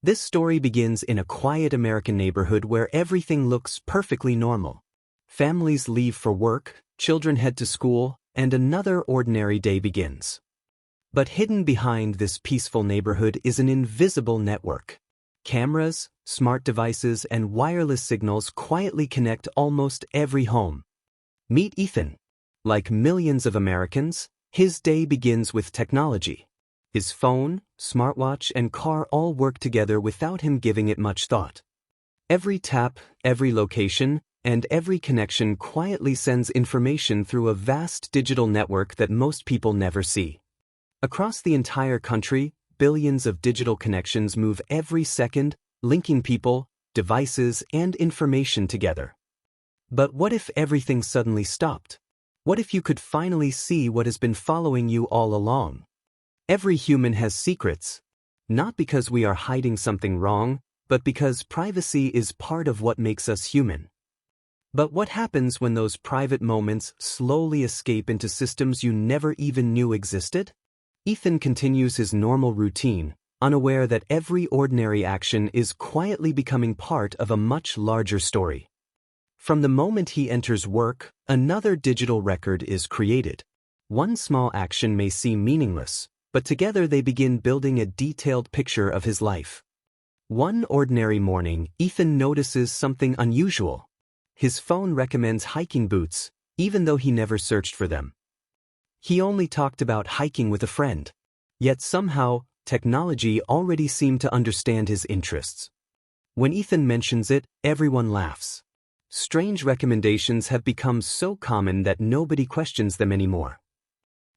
This story begins in a quiet American neighborhood where everything looks perfectly normal. Families leave for work, children head to school, and another ordinary day begins. But hidden behind this peaceful neighborhood is an invisible network. Cameras, smart devices, and wireless signals quietly connect almost every home. Meet Ethan. Like millions of Americans, his day begins with technology. His phone, smartwatch, and car all work together without him giving it much thought. Every tap, every location, and every connection quietly sends information through a vast digital network that most people never see. Across the entire country, billions of digital connections move every second, linking people, devices, and information together. But what if everything suddenly stopped? What if you could finally see what has been following you all along? Every human has secrets, not because we are hiding something wrong, but because privacy is part of what makes us human. But what happens when those private moments slowly escape into systems you never even knew existed? Ethan continues his normal routine, unaware that every ordinary action is quietly becoming part of a much larger story. From the moment he enters work, another digital record is created. One small action may seem meaningless, but together they begin building a detailed picture of his life. One ordinary morning, Ethan notices something unusual. His phone recommends hiking boots, even though he never searched for them. He only talked about hiking with a friend. Yet somehow, technology already seemed to understand his interests. When Ethan mentions it, everyone laughs. Strange recommendations have become so common that nobody questions them anymore.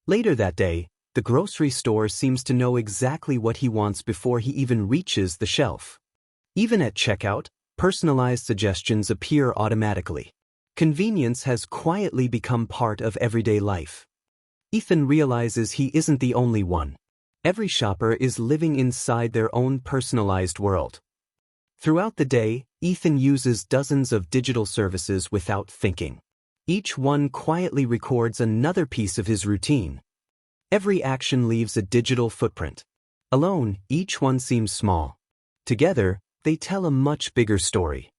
Later that day, the grocery store seems to know exactly what he wants before he even reaches the shelf. Even at checkout, personalized suggestions appear automatically. Convenience has quietly become part of everyday life. Ethan realizes he isn't the only one. Every shopper is living inside their own personalized world. Throughout the day, Ethan uses dozens of digital services without thinking. Each one quietly records another piece of his routine. Every action leaves a digital footprint. Alone, each one seems small. Together, they tell a much bigger story.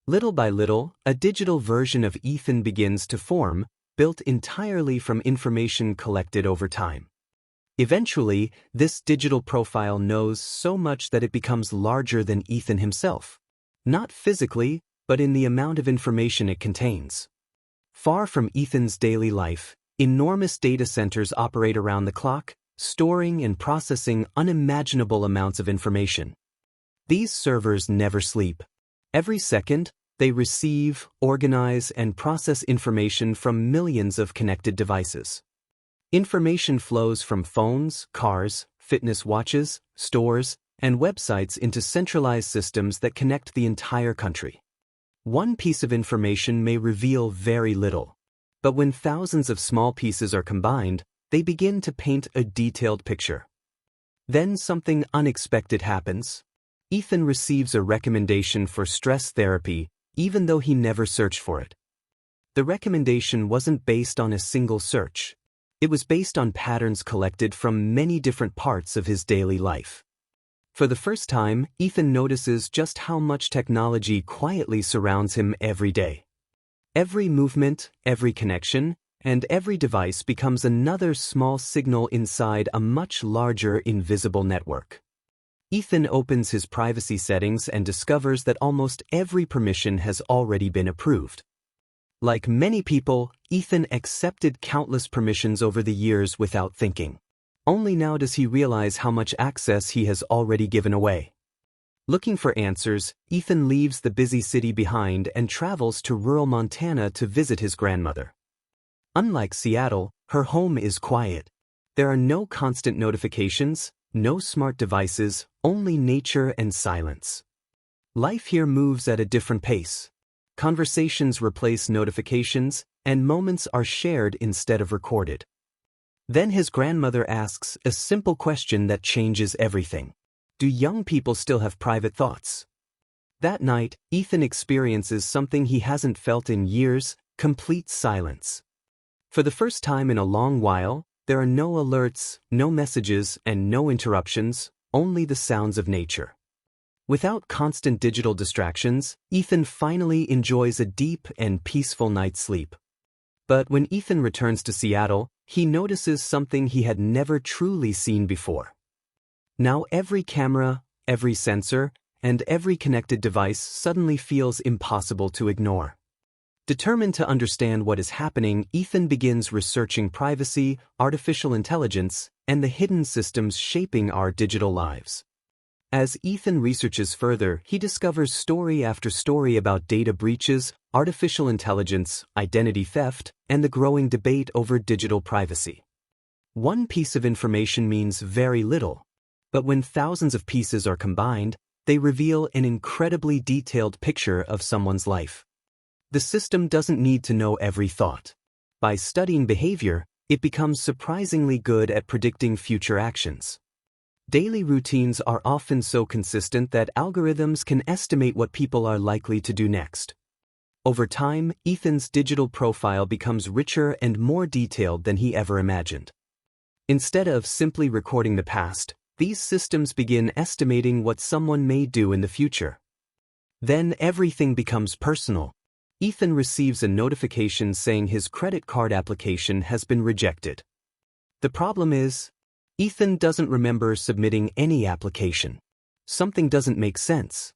Little by little, a digital version of Ethan begins to form, built entirely from information collected over time. Eventually, this digital profile knows so much that it becomes larger than Ethan himself. Not physically, but in the amount of information it contains. Far from Ethan's daily life, enormous data centers operate around the clock, storing and processing unimaginable amounts of information. These servers never sleep. Every second, they receive, organize, and process information from millions of connected devices. Information flows from phones, cars, fitness watches, stores, and websites into centralized systems that connect the entire country. One piece of information may reveal very little, but when thousands of small pieces are combined, they begin to paint a detailed picture. Then something unexpected happens. Ethan receives a recommendation for stress therapy, even though he never searched for it. The recommendation wasn't based on a single search. It was based on patterns collected from many different parts of his daily life. For the first time, Ethan notices just how much technology quietly surrounds him every day. Every movement, every connection, and every device becomes another small signal inside a much larger invisible network. Ethan opens his privacy settings and discovers that almost every permission has already been approved. Like many people, Ethan accepted countless permissions over the years without thinking. Only now does he realize how much access he has already given away. Looking for answers, Ethan leaves the busy city behind and travels to rural Montana to visit his grandmother. Unlike Seattle, her home is quiet. There are no constant notifications, no smart devices, only nature and silence. Life here moves at a different pace. Conversations replace notifications, and moments are shared instead of recorded. Then his grandmother asks a simple question that changes everything. Do young people still have private thoughts? That night, Ethan experiences something he hasn't felt in years: complete silence. For the first time in a long while, there are no alerts, no messages, and no interruptions, only the sounds of nature. Without constant digital distractions, Ethan finally enjoys a deep and peaceful night's sleep. But when Ethan returns to Seattle, he notices something he had never truly seen before. Now every camera, every sensor, and every connected device suddenly feels impossible to ignore. Determined to understand what is happening, Ethan begins researching privacy, artificial intelligence, and the hidden systems shaping our digital lives. As Ethan researches further, he discovers story after story about data breaches, artificial intelligence, identity theft, and the growing debate over digital privacy. One piece of information means very little, but when thousands of pieces are combined, they reveal an incredibly detailed picture of someone's life. The system doesn't need to know every thought. By studying behavior, it becomes surprisingly good at predicting future actions. Daily routines are often so consistent that algorithms can estimate what people are likely to do next. Over time, Ethan's digital profile becomes richer and more detailed than he ever imagined. Instead of simply recording the past, these systems begin estimating what someone may do in the future. Then everything becomes personal. Ethan receives a notification saying his credit card application has been rejected. The problem is, Ethan doesn't remember submitting any application. Something doesn't make sense.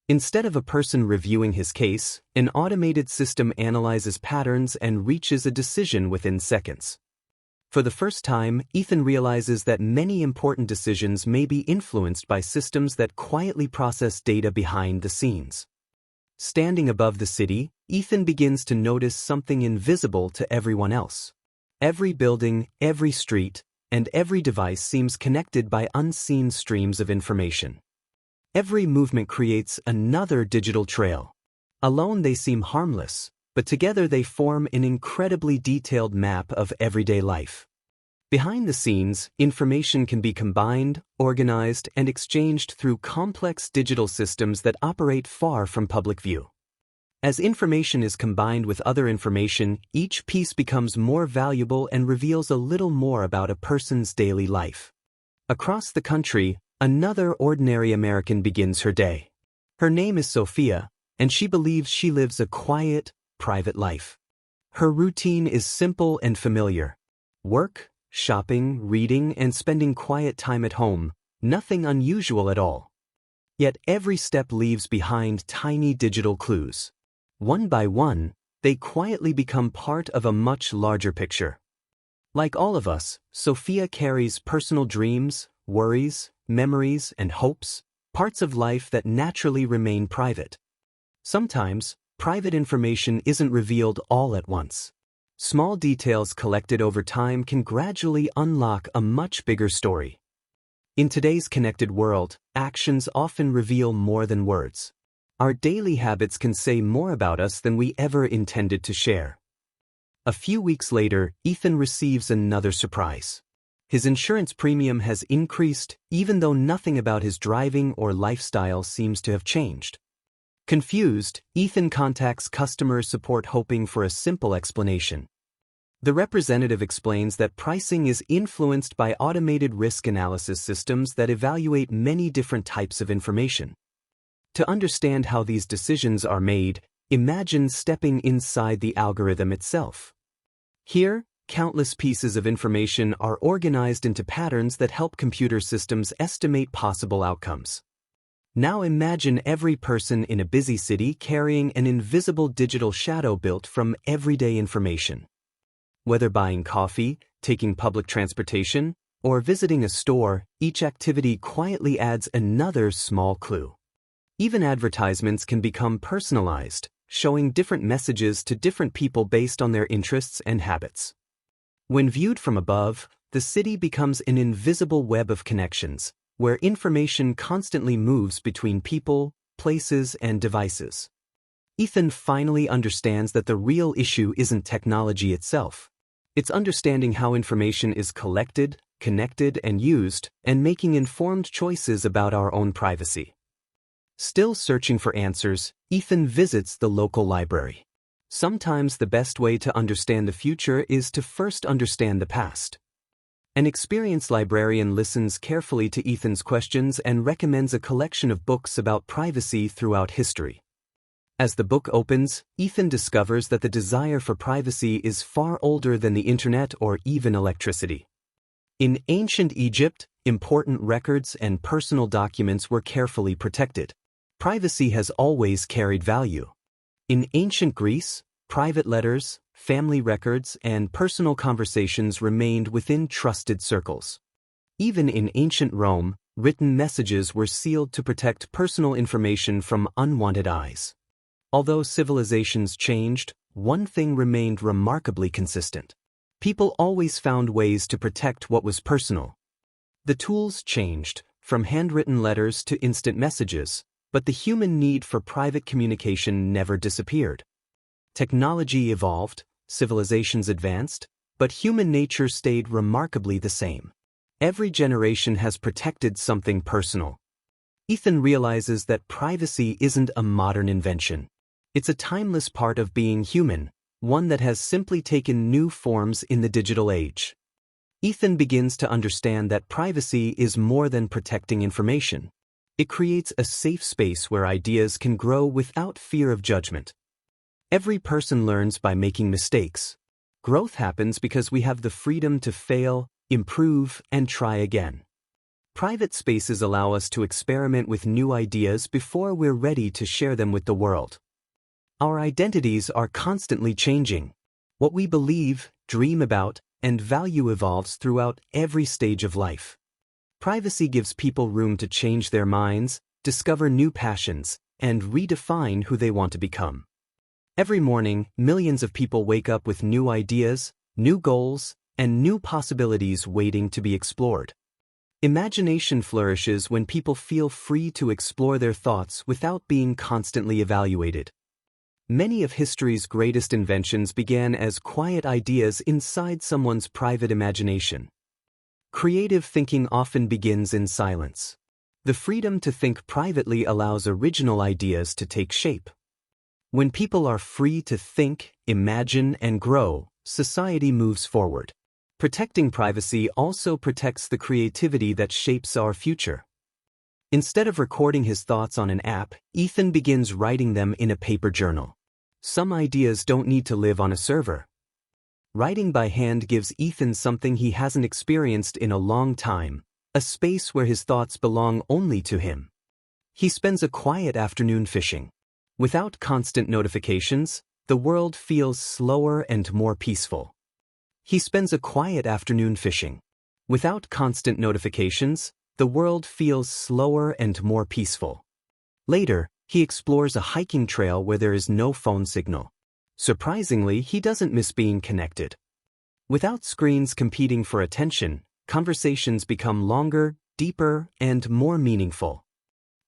Instead of a person reviewing his case, an automated system analyzes patterns and reaches a decision within seconds. For the first time, Ethan realizes that many important decisions may be influenced by systems that quietly process data behind the scenes. Standing above the city, Ethan begins to notice something invisible to everyone else. Every building, every street, and every device seems connected by unseen streams of information. Every movement creates another digital trail. Alone they seem harmless, but together they form an incredibly detailed map of everyday life. Behind the scenes, information can be combined, organized, and exchanged through complex digital systems that operate far from public view. As information is combined with other information, each piece becomes more valuable and reveals a little more about a person's daily life. Across the country, another ordinary American begins her day. Her name is Sophia, and she believes she lives a quiet, private life. Her routine is simple and familiar. Work, shopping, reading, and spending quiet time at home, nothing unusual at all. Yet every step leaves behind tiny digital clues. One by one, they quietly become part of a much larger picture. Like all of us, Sophia carries personal dreams, worries, memories, and hopes, parts of life that naturally remain private. Sometimes, private information isn't revealed all at once. Small details collected over time can gradually unlock a much bigger story. In today's connected world, actions often reveal more than words. Our daily habits can say more about us than we ever intended to share. A few weeks later, Ethan receives another surprise. His insurance premium has increased, even though nothing about his driving or lifestyle seems to have changed. Confused, Ethan contacts customer support hoping for a simple explanation. The representative explains that pricing is influenced by automated risk analysis systems that evaluate many different types of information. To understand how these decisions are made, imagine stepping inside the algorithm itself. Here, countless pieces of information are organized into patterns that help computer systems estimate possible outcomes. Now imagine every person in a busy city carrying an invisible digital shadow built from everyday information. Whether buying coffee, taking public transportation, or visiting a store, each activity quietly adds another small clue. Even advertisements can become personalized, showing different messages to different people based on their interests and habits. When viewed from above, the city becomes an invisible web of connections, where information constantly moves between people, places, and devices. Ethan finally understands that the real issue isn't technology itself. It's understanding how information is collected, connected, and used, and making informed choices about our own privacy. Still searching for answers, Ethan visits the local library. Sometimes the best way to understand the future is to first understand the past. An experienced librarian listens carefully to Ethan's questions and recommends a collection of books about privacy throughout history. As the book opens, Ethan discovers that the desire for privacy is far older than the internet or even electricity. In ancient Egypt, important records and personal documents were carefully protected. Privacy has always carried value. In ancient Greece, private letters, family records, and personal conversations remained within trusted circles. Even in ancient Rome, written messages were sealed to protect personal information from unwanted eyes. Although civilizations changed, one thing remained remarkably consistent. People always found ways to protect what was personal. The tools changed, from handwritten letters to instant messages, but the human need for private communication never disappeared. Technology evolved, civilizations advanced, but human nature stayed remarkably the same. Every generation has protected something personal. Ethan realizes that privacy isn't a modern invention. It's a timeless part of being human, one that has simply taken new forms in the digital age. Ethan begins to understand that privacy is more than protecting information. It creates a safe space where ideas can grow without fear of judgment. Every person learns by making mistakes. Growth happens because we have the freedom to fail, improve, and try again. Private spaces allow us to experiment with new ideas before we're ready to share them with the world. Our identities are constantly changing. What we believe, dream about, and value evolves throughout every stage of life. Privacy gives people room to change their minds, discover new passions, and redefine who they want to become. Every morning, millions of people wake up with new ideas, new goals, and new possibilities waiting to be explored. Imagination flourishes when people feel free to explore their thoughts without being constantly evaluated. Many of history's greatest inventions began as quiet ideas inside someone's private imagination. Creative thinking often begins in silence. The freedom to think privately allows original ideas to take shape. When people are free to think, imagine, and grow, society moves forward. Protecting privacy also protects the creativity that shapes our future. Instead of recording his thoughts on an app, Ethan begins writing them in a paper journal. Some ideas don't need to live on a server. Writing by hand gives Ethan something he hasn't experienced in a long time, a space where his thoughts belong only to him. He spends a quiet afternoon fishing. Without constant notifications, the world feels slower and more peaceful. He spends a quiet afternoon fishing. Without constant notifications, the world feels slower and more peaceful. Later, he explores a hiking trail where there is no phone signal. Surprisingly, he doesn't miss being connected. Without screens competing for attention, conversations become longer, deeper, and more meaningful.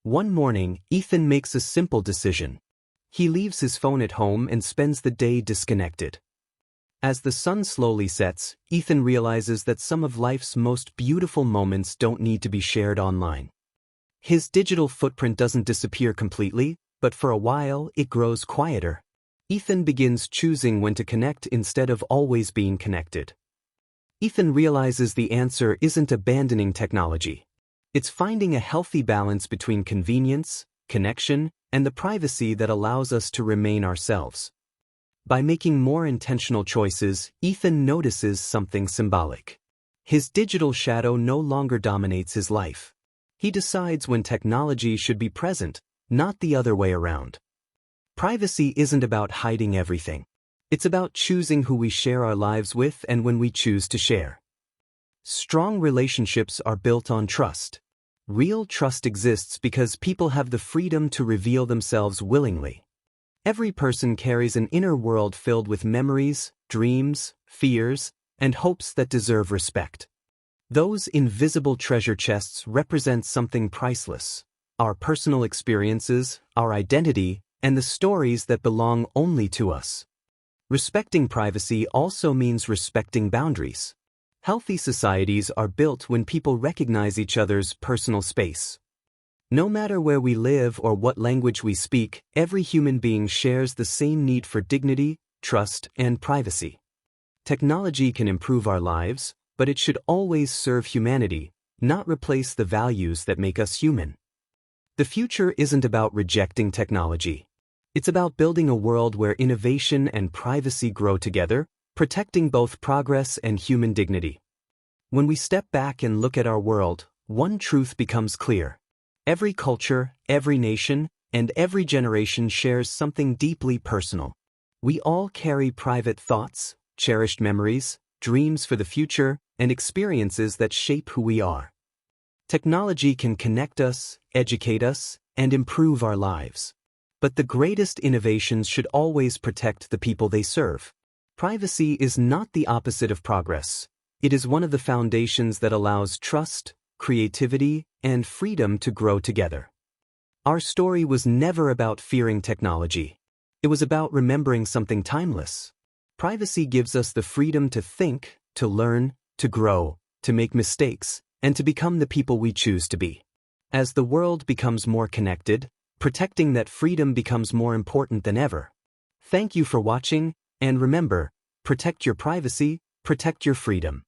One morning, Ethan makes a simple decision. He leaves his phone at home and spends the day disconnected. As the sun slowly sets, Ethan realizes that some of life's most beautiful moments don't need to be shared online. His digital footprint doesn't disappear completely, but for a while it grows quieter. Ethan begins choosing when to connect instead of always being connected. Ethan realizes the answer isn't abandoning technology. It's finding a healthy balance between convenience, connection, and the privacy that allows us to remain ourselves. By making more intentional choices, Ethan notices something symbolic. His digital shadow no longer dominates his life. He decides when technology should be present, not the other way around. Privacy isn't about hiding everything. It's about choosing who we share our lives with and when we choose to share. Strong relationships are built on trust. Real trust exists because people have the freedom to reveal themselves willingly. Every person carries an inner world filled with memories, dreams, fears, and hopes that deserve respect. Those invisible treasure chests represent something priceless: our personal experiences, our identity, and the stories that belong only to us. Respecting privacy also means respecting boundaries. Healthy societies are built when people recognize each other's personal space. No matter where we live or what language we speak, every human being shares the same need for dignity, trust, and privacy. Technology can improve our lives, but it should always serve humanity, not replace the values that make us human. The future isn't about rejecting technology. It's about building a world where innovation and privacy grow together, protecting both progress and human dignity. When we step back and look at our world, one truth becomes clear. Every culture, every nation, and every generation shares something deeply personal. We all carry private thoughts, cherished memories, dreams for the future, and experiences that shape who we are. Technology can connect us, educate us, and improve our lives. But the greatest innovations should always protect the people they serve. Privacy is not the opposite of progress. It is one of the foundations that allows trust, creativity, and freedom to grow together. Our story was never about fearing technology. It was about remembering something timeless. Privacy gives us the freedom to think, to learn, to grow, to make mistakes, and to become the people we choose to be. As the world becomes more connected, protecting that freedom becomes more important than ever. Thank you for watching, and remember, protect your privacy, protect your freedom.